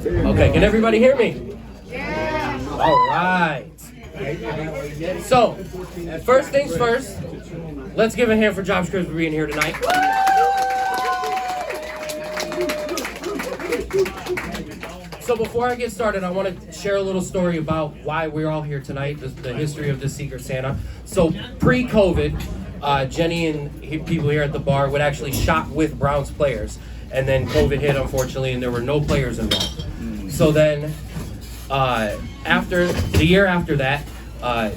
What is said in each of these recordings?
Okay, can everybody hear me? All right. So, first things first, let's give a hand for Josh Cribbs for being here tonight. So before I get started, I want to share a little story about why we're all here tonight, the history of the Secret Santa. So pre-COVID, Jenny and people here at the bar would actually shop with Browns players. And then COVID hit, unfortunately, and there were no players involved. So then, the year after that,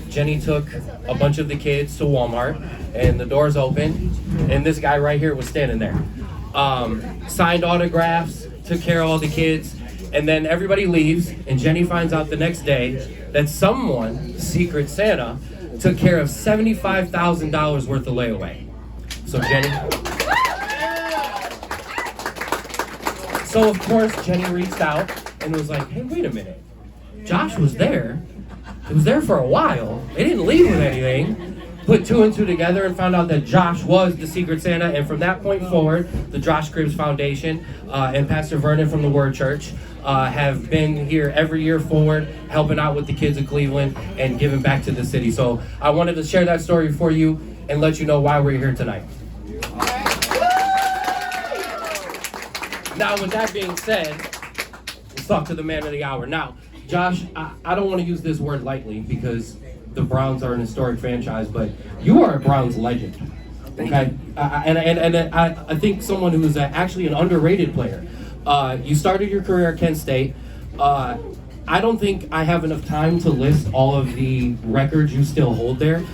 Jenny took a bunch of the kids to Walmart, and the doors opened, and this guy right here was standing there. Signed autographs, took care of all the kids, and then everybody leaves, and Jenny finds out the next day that someone, Secret Santa, took care of $75,000 worth of layaway. So Jenny... So of course, Jenny reached out and was like, hey, wait a minute. Josh was there. He was there for a while. They didn't leave with anything. Put two and two together and found out that Josh was the Secret Santa. And from that point forward, the Josh Cribbs Foundation and Pastor Vernon from the Word Church have been here every year forward, helping out with the kids of Cleveland and giving back to the city. So I wanted to share that story for you and let you know why we're here tonight. Now, with that being said, let's talk to the man of the hour. Now, Josh, I don't want to use this word lightly because the Browns are an historic franchise, but you are a Browns legend, okay? I think someone who is actually an underrated player. You started your career at Kent State. I don't think I have enough time to list all of the records you still hold there.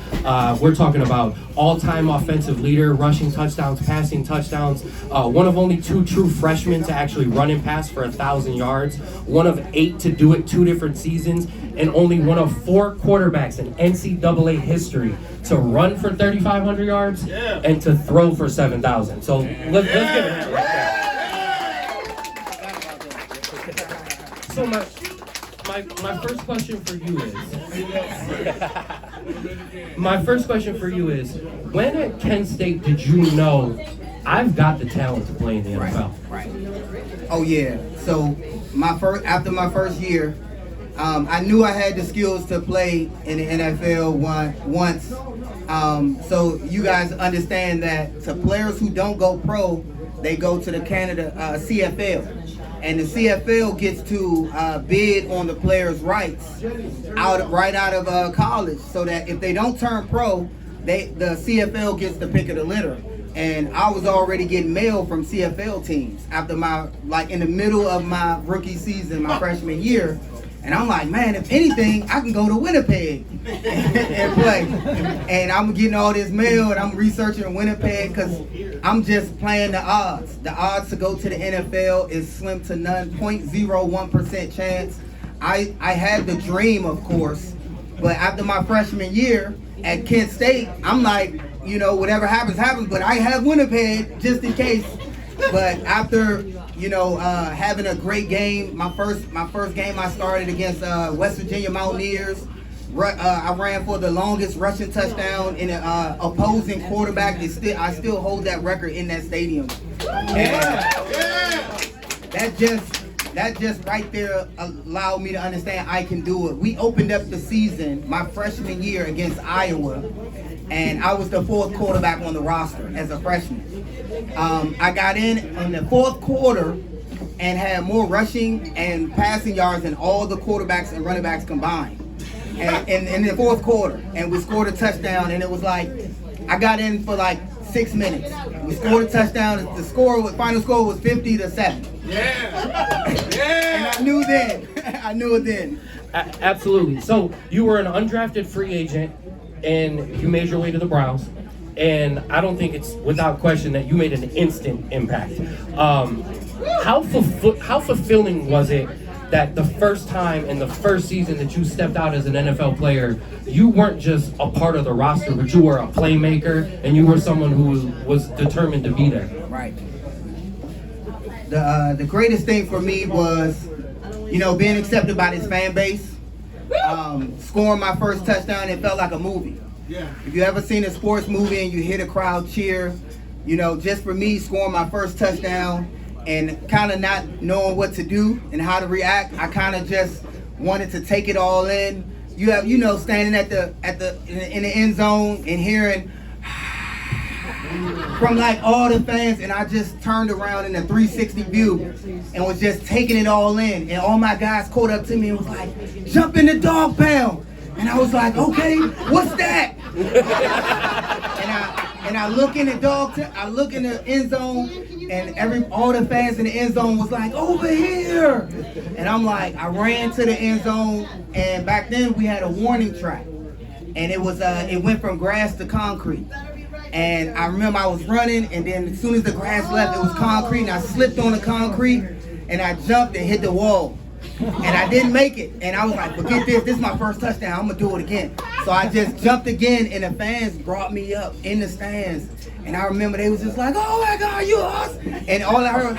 We're talking about all-time offensive leader, rushing touchdowns, passing touchdowns, one of only two true freshmen to actually run and pass for 1,000 yards, one of 8 to do it 2 different seasons, and only one of 4 quarterbacks in NCAA history to run for 3,500 yards and to throw for 7,000. So let's give it a hand right there. So my first question for you is, when at Kent State did you know I've got the talent to play in the NFL? Right. Oh yeah. So after my first year, I knew I had the skills to play in the NFL once. So you guys understand that to players who don't go pro, they go to the Canada CFL. And the CFL gets to bid on the players' rights right out of college, so that if they don't turn pro, the CFL gets the pick of the litter. And I was already getting mail from CFL teams after in the middle of my rookie season, my freshman year. And I'm like, man, if anything, I can go to Winnipeg and play. And I'm getting all this mail, and I'm researching Winnipeg because I'm just playing the odds. The odds to go to the NFL is slim to none, 0.01% chance. I had the dream, of course, but after my freshman year at Kent State, I'm like, whatever happens, happens, but I have Winnipeg just in case. But after having a great game, my first game I started against West Virginia Mountaineers. I ran for the longest rushing touchdown in an opposing quarterback. I still hold that record in that stadium. That just right there allowed me to understand I can do it. We opened up the season my freshman year against Iowa, and I was the 4th quarterback on the roster as a freshman. I got in the 4th quarter and had more rushing and passing yards than all the quarterbacks and running backs combined. And in the 4th quarter, and we scored a touchdown, and it was like I got in for like 6 minutes. We scored a touchdown. The final score was 50-7. And I knew it then. Absolutely. So you were an undrafted free agent, and you made your way to the Browns. And I don't think it's without question that you made an instant impact. How fulfilling was it that the first time in the first season that you stepped out as an NFL player, you weren't just a part of the roster, but you were a playmaker, and you were someone who was determined to be there? Right. The greatest thing for me was, being accepted by this fan base. Scoring my first touchdown, it felt like a movie. If you ever seen a sports movie and you hear the crowd cheer, just for me scoring my first touchdown, and kind of not knowing what to do and how to react. I kind of just wanted to take it all in. You have, standing in the end zone and hearing from like all the fans, and I just turned around in a 360 view and was just taking it all in. And all my guys caught up to me and was like, "Jump in the dog pound." And I was like, "Okay, what's that?" and I look in I look in the end zone, and all the fans in the end zone was like, "Over here!" And I'm like, I ran to the end zone, and back then we had a warning track, and it went from grass to concrete. And I remember I was running, and then as soon as the grass left, it was concrete, and I slipped on the concrete, and I jumped and hit the wall. And I didn't make it. And I was like, forget this. This is my first touchdown. I'm going to do it again. So I just jumped again, and the fans brought me up in the stands. And I remember they was just like, "Oh, my God, you awesome." And all I heard,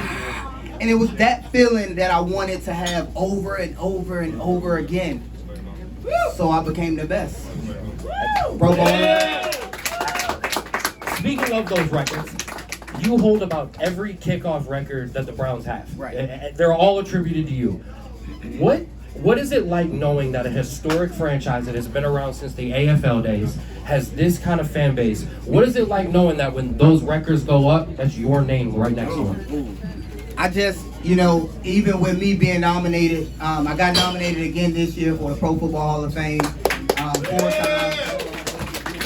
and it was that feeling that I wanted to have over and over and over again. So I became the best. Pro Bowl. Speaking of those records, you hold about every kickoff record that the Browns have. Right. They're all attributed to you. What is it like knowing that a historic franchise that has been around since the AFL days has this kind of fan base? What is it like knowing that when those records go up, that's your name right next to them? I just, even with me being nominated, I got nominated again this year for the Pro Football Hall of Fame 4 times.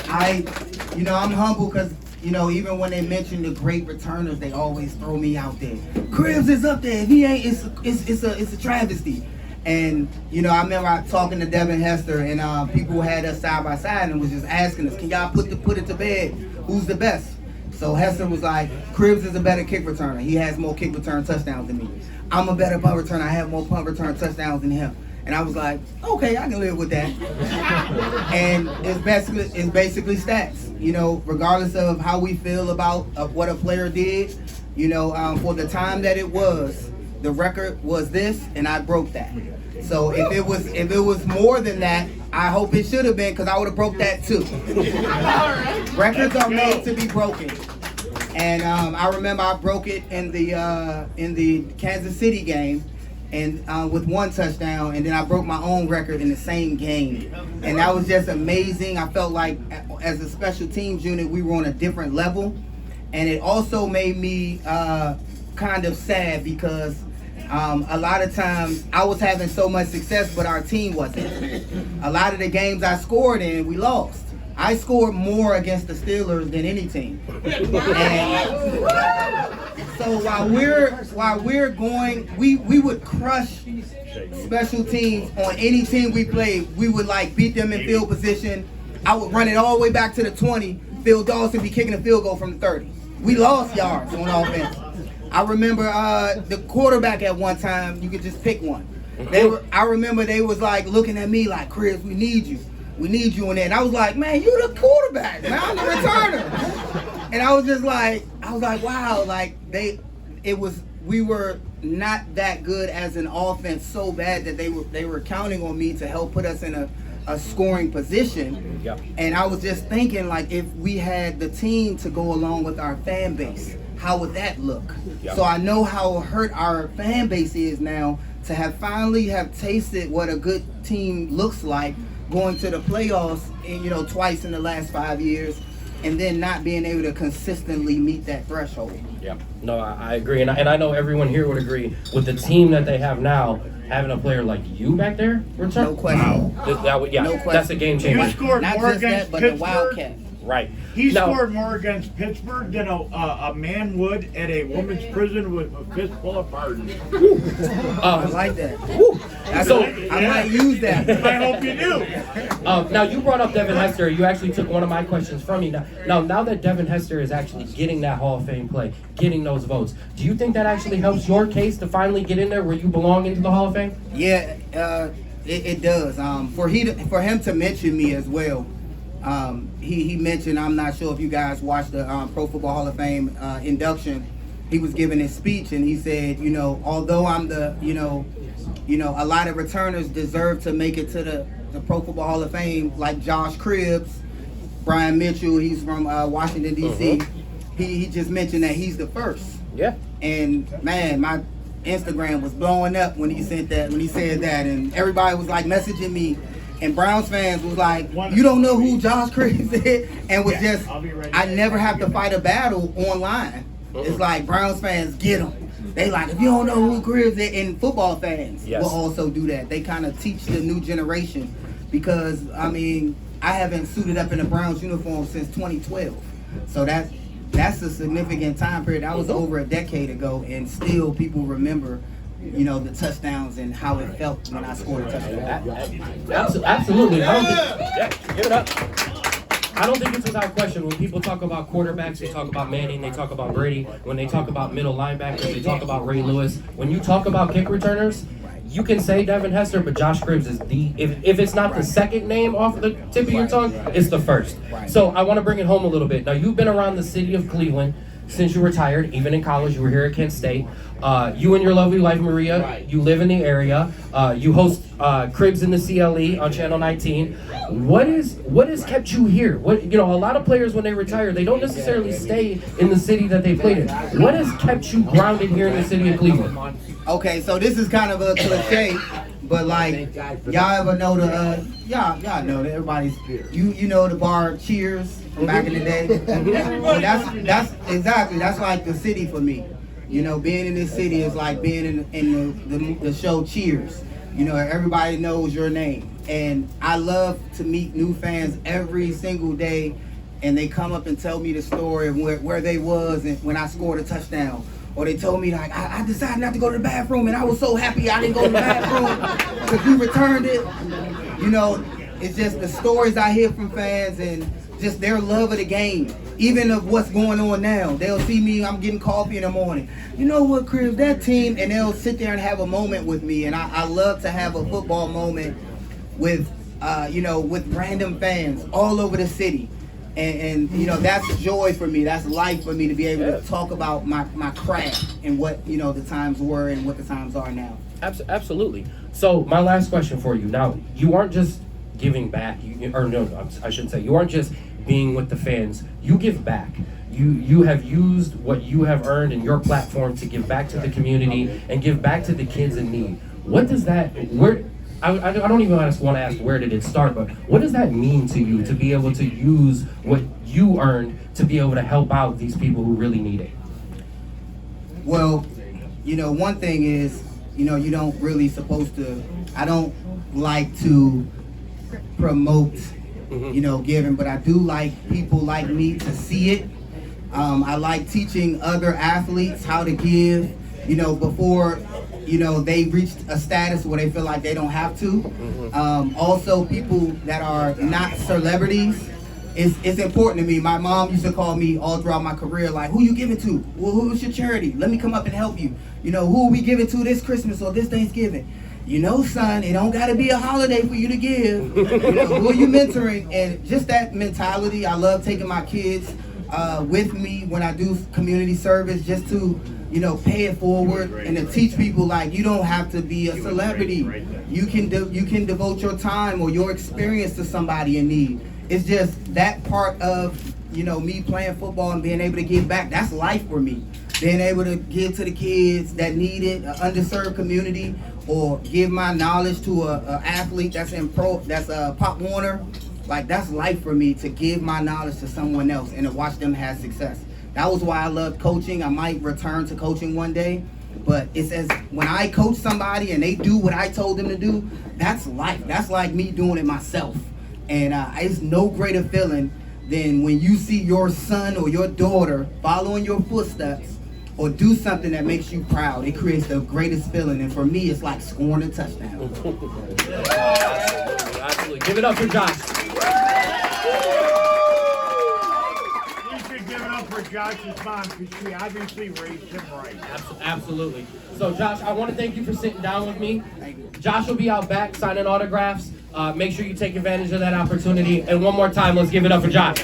I'm humble because, even when they mention the great returners, they always throw me out there. Cribbs is up there. If he ain't, it's a travesty. And, I remember talking to Devin Hester, and people had us side by side and was just asking us, "Can y'all put it to bed? Who's the best?" So Hester was like, "Cribbs is a better kick returner. He has more kick return touchdowns than me. I'm a better punt returner. I have more punt return touchdowns than him." And I was like, "Okay, I can live with that." And it's basically stats. Regardless of how we feel about what a player did, for the time that it was, the record was this, and I broke that. So if it was more than that, I hope it should have been, because I would have broke that too. Records are made to be broken. And I remember I broke it in the Kansas City game, and with 1 touchdown, and then I broke my own record in the same game. And that was just amazing. I felt like as a special teams unit, we were on a different level. And it also made me kind of sad because a lot of times I was having so much success, but our team wasn't. A lot of the games I scored in, we lost. I scored more against the Steelers than any team. And so while we're going, we would crush special teams on any team we played. We would beat them in field position. I would run it all the way back to the 20. Phil Dawson be kicking a field goal from the 30. We lost yards on offense. I remember the quarterback at one time, you could just pick one. I remember they was looking at me like, "Chris, we need you. We need you in there." And I was like, "Man, you the quarterback, man. I'm the returner." And I was just wow, we were not that good as an offense, so bad that they were counting on me to help put us in a scoring position. Yep. And I was just thinking, if we had the team to go along with our fan base, how would that look? Yep. So I know how hurt our fan base is now to finally have tasted what a good team looks like, going to the playoffs, twice in the last 5 years, and then not being able to consistently meet that threshold. Yeah, no, I agree, and I know everyone here would agree with the team that they have now. Having a player like you back there, return. No question. No question. That's a game changer. You scored Not more just against that, but the Pittsburgh. Wildcat. Right. He Now- scored more against Pittsburgh than a man would at a woman's prison with a fistful of pardons. I like that. I might use that. I hope you do. Now you brought up Devin Hester. You actually took one of my questions from me. Now that Devin Hester is actually getting that Hall of Fame play, getting those votes, do you think that actually helps your case to finally get in there where you belong into the Hall of Fame? Yeah, it does. For him to mention me as well. He mentioned, I'm not sure if you guys watched the Pro Football Hall of Fame induction. He was giving his speech, and he said, although I'm a lot of returners deserve to make it to the Pro Football Hall of Fame, like Josh Cribbs, Brian Mitchell, he's from Washington, D.C. He just mentioned that he's the first. Yeah. And man, my Instagram was blowing up when he said that, and everybody was like messaging me. And Browns fans was like, you don't know who Josh Cribbs is? And was just, I never have to fight a battle online. It's like Browns fans get them. They like, if you don't know who Cribbs is, and football fans will also do that. They kind of teach the new generation because, I mean, I haven't suited up in a Browns uniform since 2012. So that's a significant time period. That was over a decade ago, and still people remember, you know, the touchdowns and how it felt when I scored a touchdown. Absolutely. Give it up. I don't think it's without question. When people talk about quarterbacks, they talk about Manning, they talk about Brady. When they talk about middle linebackers, they talk about Ray Lewis. When you talk about kick returners, you can say Devin Hester, but Josh Cribbs is if it's not the second name off the tip of your tongue, it's the first. So I want to bring it home a little bit. Now, you've been around the city of Cleveland since you retired. Even in college, you were here at Kent State. You and your lovely wife, Maria, you live in the area. You host Cribs in the CLE on Channel 19. What has kept you here? A lot of players, when they retire, they don't necessarily stay in the city that they played in. What has kept you grounded here in the city of Cleveland? Okay, so this is kind of a cliche, but like, y'all ever know y'all know that everybody's, you know the bar Cheers from back in the day? Well, that's like the city for me. You know, being in this city is like being in the show Cheers. You know, everybody knows your name. And I love to meet new fans every single day, and they come up and tell me the story of where they was and when I scored a touchdown. Or they told me, like, I decided not to go to the bathroom, and I was so happy I didn't go to the bathroom because you returned it. You know, it's just the stories I hear from fans and just their love of the game, even of what's going on now. They'll see me, I'm getting coffee in the morning. You know what, Chris, that team, and they'll sit there and have a moment with me. And I love to have a football moment with, with random fans all over the city. And you know, that's joy for me. That's life for me to be able to talk about my craft and what, you know, the times were and what the times are now. Absolutely. So my last question for you. Now, you aren't just giving back. I shouldn't say. You aren't just being with the fans. You give back. You have used what you have earned in your platform to give back to the community and give back to the kids in need. What does that, I don't even want to ask where did it start, but what does that mean to you to be able to use what you earned to be able to help out these people who really need it? Well, you know, one thing is, you know, you don't really supposed to, I don't like to promote, you know, giving, but I do like people like me to see it. I like teaching other athletes how to give, you know, before, you know, they reached a status where they feel like they don't have to. Also, people that are not celebrities, it's important to me. My mom used to call me all throughout my career, like, who you giving to? Well, who's your charity? Let me come up and help you. You know, who are we giving to this Christmas or this Thanksgiving? You know, son, it don't gotta be a holiday for you to give. You know, who are you mentoring? And just that mentality, I love taking my kids with me when I do community service, just to, you know, pay it forward and to teach people, like, you don't have to be a celebrity. You can devote your time or your experience to somebody in need. It's just that part of, you know, me playing football and being able to give back. That's life for me. Being able to give to the kids that need it, an underserved community, or give my knowledge to a athlete that's Pop Warner. Like, that's life for me, to give my knowledge to someone else and to watch them have success. That was why I loved coaching. I might return to coaching one day, but it's as when I coach somebody and they do what I told them to do, that's life. That's like me doing it myself. And it's no greater feeling than when you see your son or your daughter following your footsteps or do something that makes you proud. It creates the greatest feeling. And for me, it's like scoring a touchdown. Absolutely. Give it up for Josh. For Josh's mom, because she obviously raised him right. Absolutely. So, Josh, I want to thank you for sitting down with me. Josh will be out back signing autographs. Make sure you take advantage of that opportunity. And one more time, let's give it up for Josh.